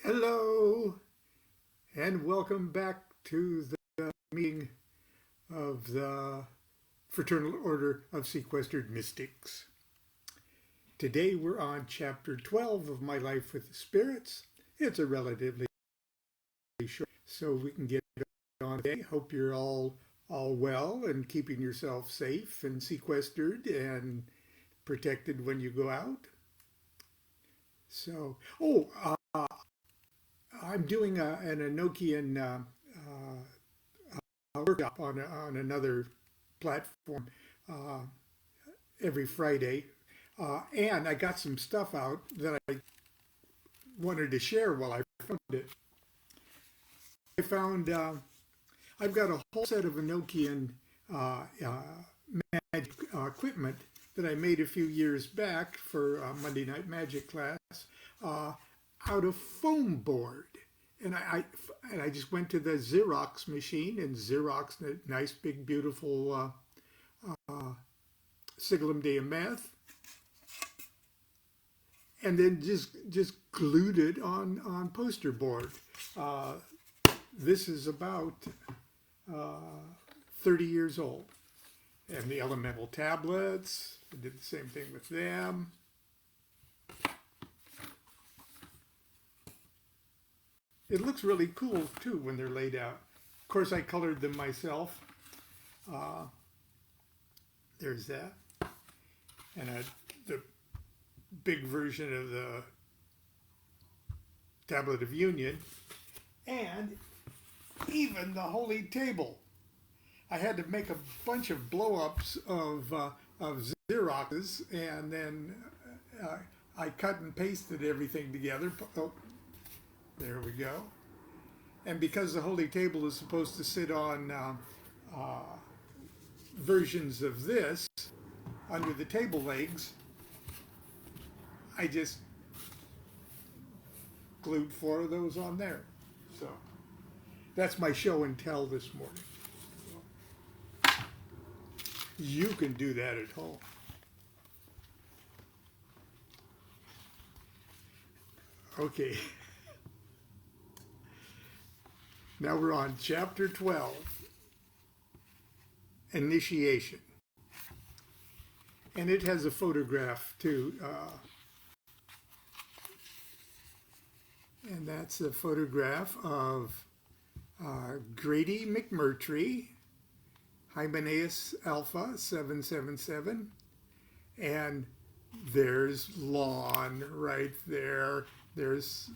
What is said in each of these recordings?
Hello, and welcome back to the meeting of the Fraternal Order of Sequestered Mystics. Today we're on Chapter 12 of My Life with the Spirits. It's a relatively short, so we can get on today. Hope you're all well and keeping yourself safe and sequestered and protected when you go out. So, I'm doing an Enochian workshop on another platform every Friday, and I got some stuff out that I wanted to share while I found it. I found I've got a whole set of Enochian magic equipment that I made a few years back for Monday Night Magic class out of foam board. And I just went to the Xerox machine and Xeroxed a nice big beautiful Siglum Diameth, and then just glued it on poster board. This is about 30 years old. And the elemental tablets, I did the same thing with them. It looks really cool too when they're laid out. Of course, I colored them myself. There's that. And the big version of the Tablet of Union. And even the Holy Table. I had to make a bunch of blow-ups of Xeroxes, and then I cut and pasted everything together. Oh, there we go. And because the Holy Table is supposed to sit on versions of this under the table legs, I just glued 4 of those on there. So that's my show and tell this morning. You can do that at home. Okay. Now we're on Chapter 12, Initiation. And it has a photograph too. And that's a photograph of Grady McMurtry, Hymenaeus Alpha 777, and there's Lon right there. There's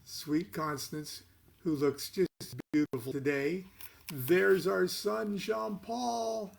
Sweet Constance, who looks just beautiful today. There's our son Jean-Paul,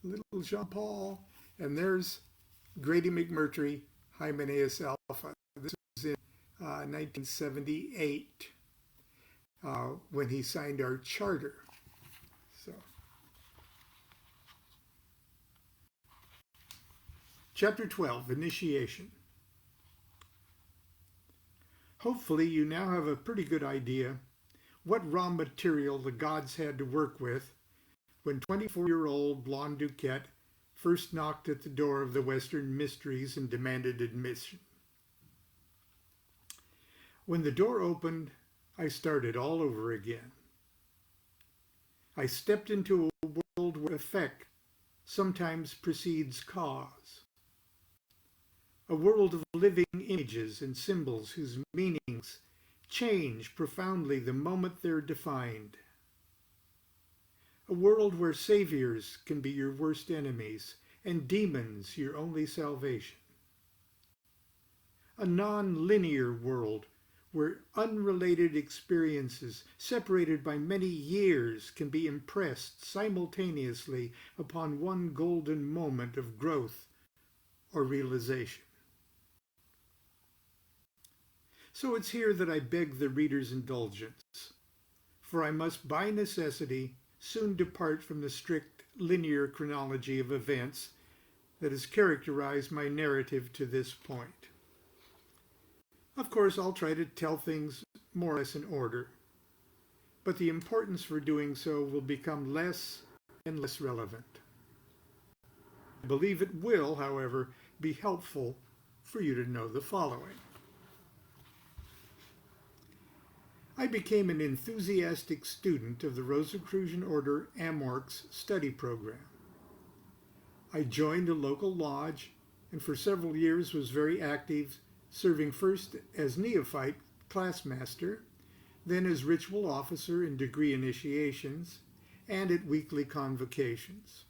little Jean-Paul, and there's Grady McMurtry, Hymenaeus Alpha. This was in 1978 when he signed our charter. So. Chapter 12, Initiation. Hopefully you now have a pretty good idea what raw material the gods had to work with when 24-year-old Lon DuQuette first knocked at the door of the Western Mysteries and demanded admission. When the door opened, I started all over again. I stepped into a world where effect sometimes precedes cause. A world of living images and symbols whose meanings change profoundly the moment they're defined. A world where saviors can be your worst enemies and demons your only salvation. A non-linear world where unrelated experiences separated by many years can be impressed simultaneously upon one golden moment of growth or realization. So it's here that I beg the reader's indulgence, for I must by necessity soon depart from the strict linear chronology of events that has characterized my narrative to this point. Of course, I'll try to tell things more or less in order, but the importance for doing so will become less and less relevant. I believe it will, however, be helpful for you to know the following. I became an enthusiastic student of the Rosicrucian Order Amorc's study program. I joined a local lodge and for several years was very active, serving first as neophyte classmaster, then as ritual officer in degree initiations, and at weekly convocations.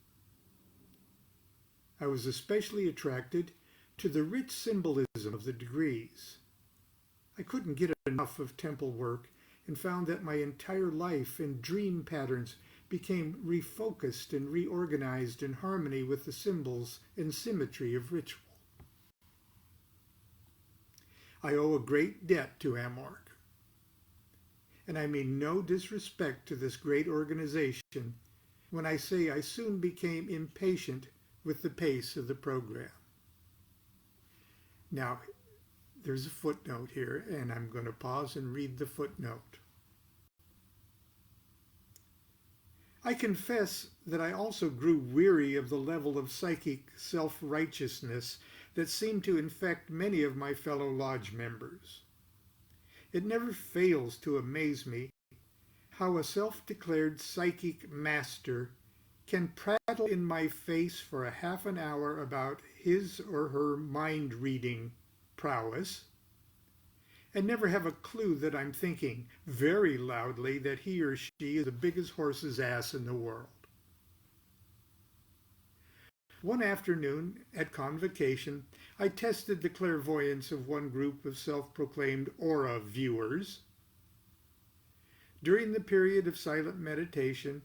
I was especially attracted to the rich symbolism of the degrees. I couldn't get enough of temple work and found that my entire life and dream patterns became refocused and reorganized in harmony with the symbols and symmetry of ritual. I owe a great debt to Amorc, and I mean no disrespect to this great organization when I say I soon became impatient with the pace of the program. Now, there's a footnote here, and I'm going to pause and read the footnote. I confess that I also grew weary of the level of psychic self-righteousness that seemed to infect many of my fellow lodge members. It never fails to amaze me how a self-declared psychic master can prattle in my face for a half an hour about his or her mind-reading prowess, and never have a clue that I'm thinking very loudly that he or she is the biggest horse's ass in the world. One afternoon at convocation, I tested the clairvoyance of one group of self-proclaimed aura viewers. During the period of silent meditation,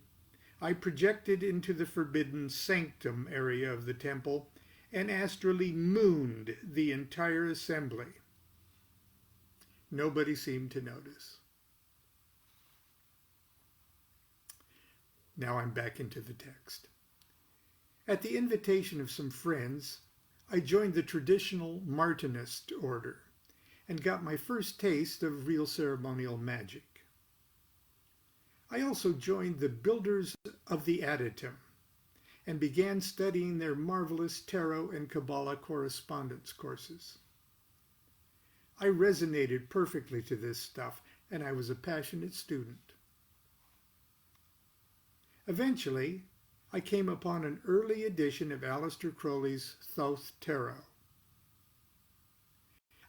I projected into the forbidden sanctum area of the temple and astrally mooned the entire assembly. Nobody seemed to notice. Now I'm back into the text. At the invitation of some friends, I joined the traditional Martinist order and got my first taste of real ceremonial magic. I also joined the Builders of the Adytum and began studying their marvelous tarot and Kabbalah correspondence courses. I resonated perfectly to this stuff, and I was a passionate student. Eventually, I came upon an early edition of Aleister Crowley's Thoth Tarot.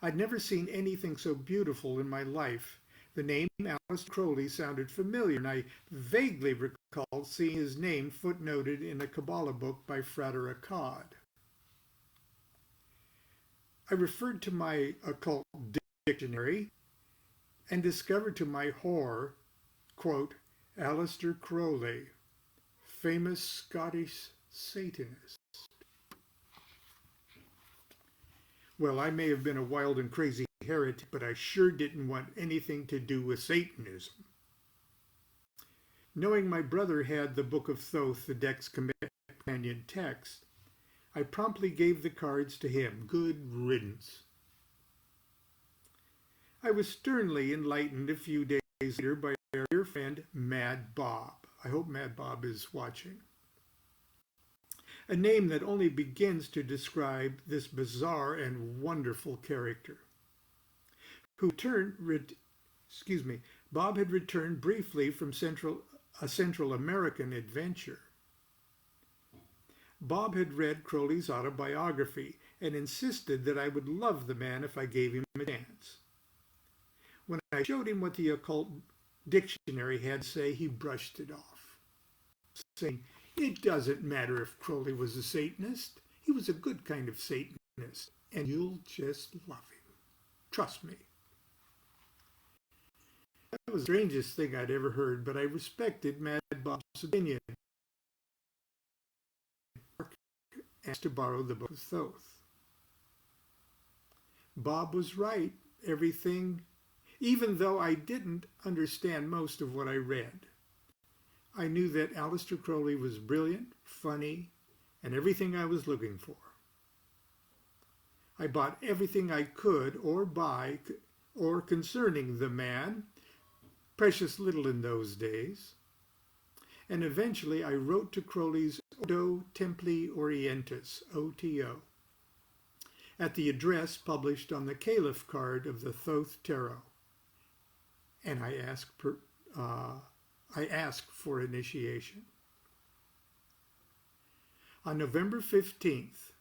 I'd never seen anything so beautiful in my life. The name Aleister Crowley sounded familiar, and I vaguely recalled seeing his name footnoted in a Kabbalah book by Frater Akkad. I referred to my occult dictionary and discovered to my horror, quote, Aleister Crowley, famous Scottish Satanist. Well, I may have been a wild and crazy heretic, but I sure didn't want anything to do with Satanism. Knowing my brother had the Book of Thoth, the deck's companion text, I promptly gave the cards to him. Good riddance. I was sternly enlightened a few days later by our dear friend Mad Bob. I hope Mad Bob is watching. A name that only begins to describe this bizarre and wonderful character. Bob had returned briefly from a Central American adventure. Bob had read Crowley's autobiography and insisted that I would love the man if I gave him a chance. When I showed him what the occult dictionary had to say, he brushed it off, saying, "It doesn't matter if Crowley was a Satanist. He was a good kind of Satanist, and you'll just love him. Trust me." That was the strangest thing I'd ever heard, but I respected Mad Bob's opinion. Asked to borrow the Book of Thoth. Bob was right. Everything, even though I didn't understand most of what I read. I knew that Aleister Crowley was brilliant, funny, and everything I was looking for. I bought everything I could or buy or concerning the man, precious little in those days, and eventually I wrote to Crowley's Ordo Templi Orientis, OTO, at the address published on the Caliph card of the Thoth Tarot. and I ask for initiation. On November 15th,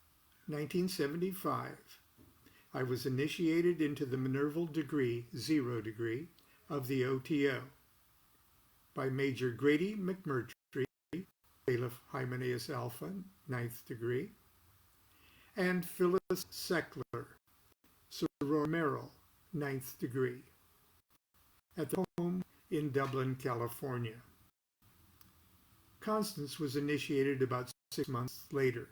1975, I was initiated into the Minerval degree, 0 degree, of the OTO by Major Grady McMurtry, Aleph Hymenaeus Alpha, 9th degree, and Phyllis Seckler, Soror Merrill, 9th degree, at the home in Dublin, California. Constance was initiated about 6 months later.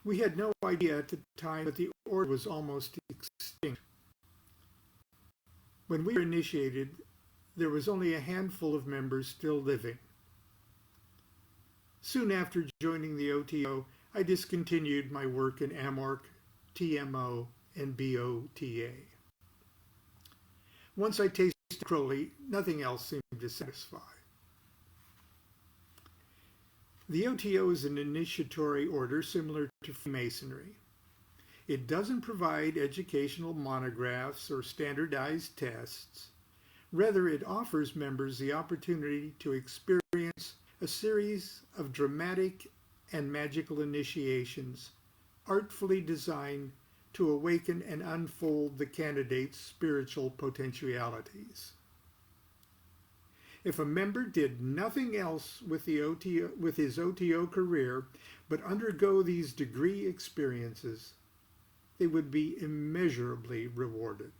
We had no idea at the time that the order was almost extinct. When we were initiated, there was only a handful of members still living. Soon after joining the OTO, I discontinued my work in AMORC, TMO, and BOTA. Once I tasted Crowley, nothing else seemed to satisfy. The OTO is an initiatory order similar to Freemasonry. It doesn't provide educational monographs or standardized tests. Rather, it offers members the opportunity to experience a series of dramatic and magical initiations artfully designed to awaken and unfold the candidate's spiritual potentialities. If a member did nothing else with his OTO career but undergo these degree experiences, they would be immeasurably rewarded.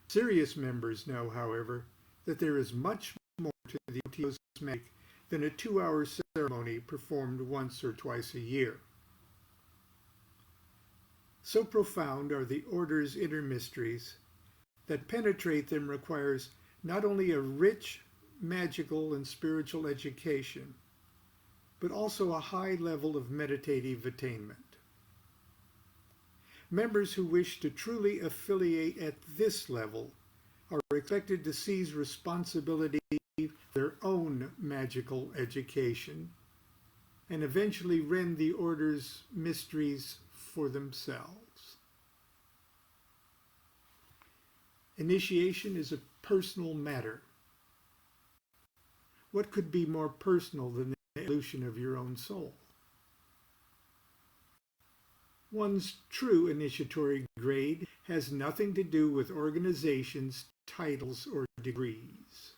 Serious members know, however, that there is much more to the OTO's magic than a 2-hour ceremony performed once or twice a year. So profound are the order's inner mysteries that penetrate them requires not only a rich, magical, and spiritual education, but also a high level of meditative attainment. Members who wish to truly affiliate at this level are expected to seize responsibility for their own magical education and eventually rend the order's mysteries for themselves. Initiation is a personal matter. What could be more personal than the evolution of your own soul? One's true initiatory grade has nothing to do with organizations, titles, or degrees.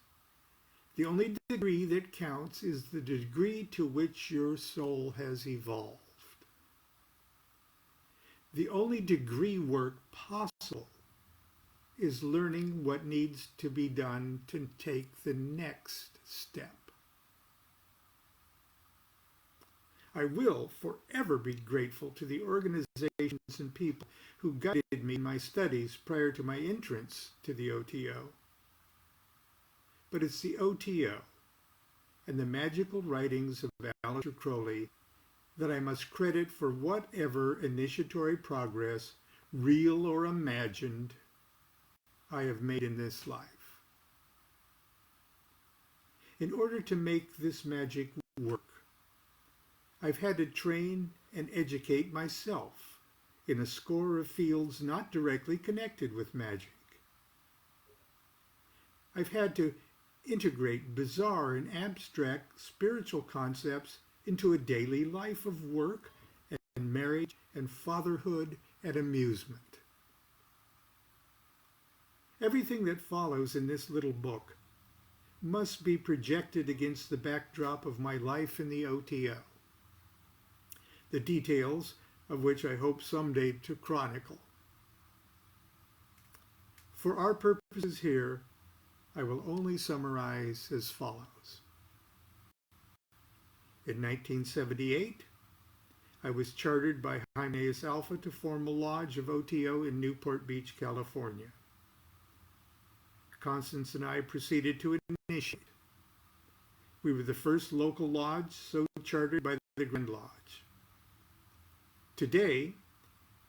The only degree that counts is the degree to which your soul has evolved. The only degree work possible is learning what needs to be done to take the next step. I will forever be grateful to the organizations and people who guided me in my studies prior to my entrance to the OTO. But it's the OTO and the magical writings of Aleister Crowley that I must credit for whatever initiatory progress, real or imagined, I have made in this life. In order to make this magic work, I've had to train and educate myself in a score of fields not directly connected with magic. I've had to integrate bizarre and abstract spiritual concepts into a daily life of work and marriage and fatherhood and amusement. Everything that follows in this little book must be projected against the backdrop of my life in the OTO, the details of which I hope someday to chronicle. For our purposes here, I will only summarize as follows. In 1978, I was chartered by Hymenaeus Alpha to form a lodge of OTO in Newport Beach, California. Constance and I proceeded to initiate. We were the first local lodge so chartered by the Grand Lodge. Today,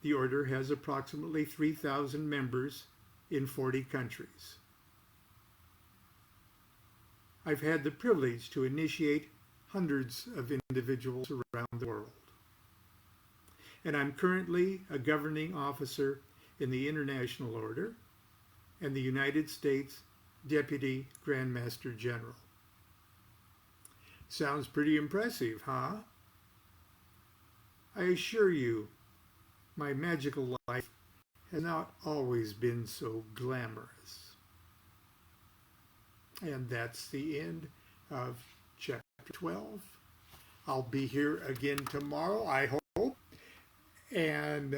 the order has approximately 3,000 members in 40 countries. I've had the privilege to initiate hundreds of individuals around the world. And I'm currently a governing officer in the International Order and the United States Deputy Grand Master General. Sounds pretty impressive, huh? I assure you, my magical life has not always been so glamorous. And that's the end of chapter 12. I'll be here again tomorrow, I hope, and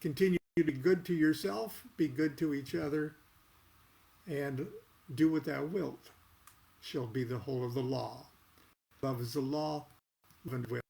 continue to be good to yourself, be good to each other, and do what thou wilt shall be the whole of the law. Love is the law, love and will.